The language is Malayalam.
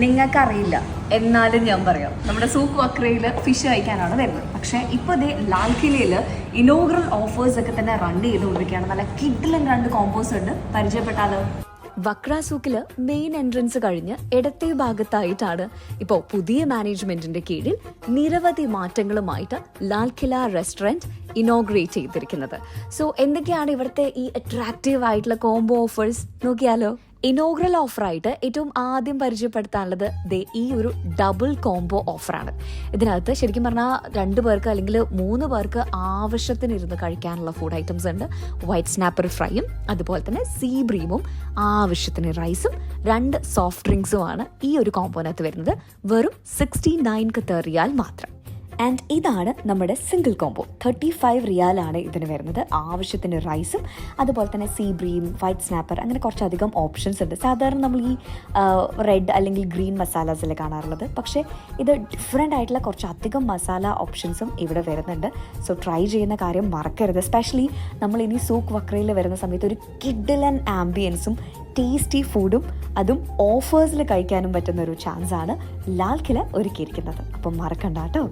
നിങ്ങൾക്കറിയില്ല, എന്നാലും ഞാൻ പറയാം. നമ്മുടെ സൂക്ക് വക്രയിൽ ഫിഷ് കഴിക്കാനാണ് വരുന്നത്. പക്ഷേ ഇപ്പോൾ ഇതേ ലാൽ കിലയിൽ ഇനോഗ്രൽ ഓഫേഴ്സ് ഒക്കെ തന്നെ റൺ ചെയ്തുകൊണ്ടിരിക്കുകയാണ്. നല്ല കിഡിലും 2 കോമ്പോസ് ഉണ്ട്. പരിചയപ്പെട്ടാലോ? വക്ര സൂക്കില് മെയിൻ എൻട്രൻസ് കഴിഞ്ഞ് ഇടത്തെ ഭാഗത്തായിട്ടാണ് ഇപ്പോൾ പുതിയ മാനേജ്മെന്റിന്റെ കീഴിൽ നിരവധി മാറ്റങ്ങളുമായിട്ട് ലാൽ കില റെസ്റ്റോറൻറ്റ് ഇനോഗ്രേറ്റ് ചെയ്തിരിക്കുന്നത്. സോ എന്തൊക്കെയാണ് ഇവിടുത്തെ ഈ അട്രാക്റ്റീവ് ആയിട്ടുള്ള കോംബോ ഓഫേഴ്സ് നോക്കിയാലോ? ഇനോഗ്രൽ ഓഫറായിട്ട് ഏറ്റവും ആദ്യം പരിചയപ്പെടുത്താനുള്ളത് ഈ ഒരു ഡബിൾ കോംബോ ഓഫറാണ്. ഇതിനകത്ത് ശരിക്കും പറഞ്ഞാൽ 2 പേർക്ക് അല്ലെങ്കിൽ 3 പേർക്ക് ആവശ്യത്തിനിരുന്ന് കഴിക്കാനുള്ള ഫുഡ് ഐറ്റംസ് ഉണ്ട്. വൈറ്റ് സ്നാപ്പർ ഫ്രൈയും അതുപോലെ തന്നെ സീ ബ്രീമും ആവശ്യത്തിന് റൈസും 2 സോഫ്റ്റ് ഡ്രിങ്ക്സുമാണ് ഈ ഒരു കോംബോനകത്ത് വരുന്നത്. വെറും 69 റിയാൽ മാത്രം. ആൻഡ് ഇതാണ് നമ്മുടെ സിംഗിൾ കോംബോ. 35 റിയാലാണ് ഇതിന് വരുന്നത്. ആവശ്യത്തിന് റൈസും അതുപോലെ തന്നെ സീ ബ്രീം, വൈറ്റ് സ്നാപ്പർ, അങ്ങനെ കുറച്ചധികം ഓപ്ഷൻസ് ഉണ്ട്. സാധാരണ നമ്മൾ ഈ റെഡ് അല്ലെങ്കിൽ ഗ്രീൻ മസാലാസിൽ കാണാറുള്ളത്, പക്ഷേ ഇത് ഡിഫറെൻ്റ് ആയിട്ടുള്ള കുറച്ചധികം മസാല ഓപ്ഷൻസും ഇവിടെ വരുന്നുണ്ട്. സോ ട്രൈ ചെയ്യുന്ന കാര്യം മറക്കരുത്. എസ്പെഷ്യലി നമ്മൾ ഇനി സൂക്ക് വക്രയിൽ വരുന്ന സമയത്ത് ഒരു കിഡിലൻ ആംബിയൻസും ടേസ്റ്റി ഫുഡും അതും ഓഫേഴ്സിൽ കഴിക്കാനും പറ്റുന്ന ഒരു ചാൻസാണ് ലാൽ കില ഒരുക്കിയിരിക്കുന്നത്. അപ്പം മറക്കണ്ട കേട്ടോ.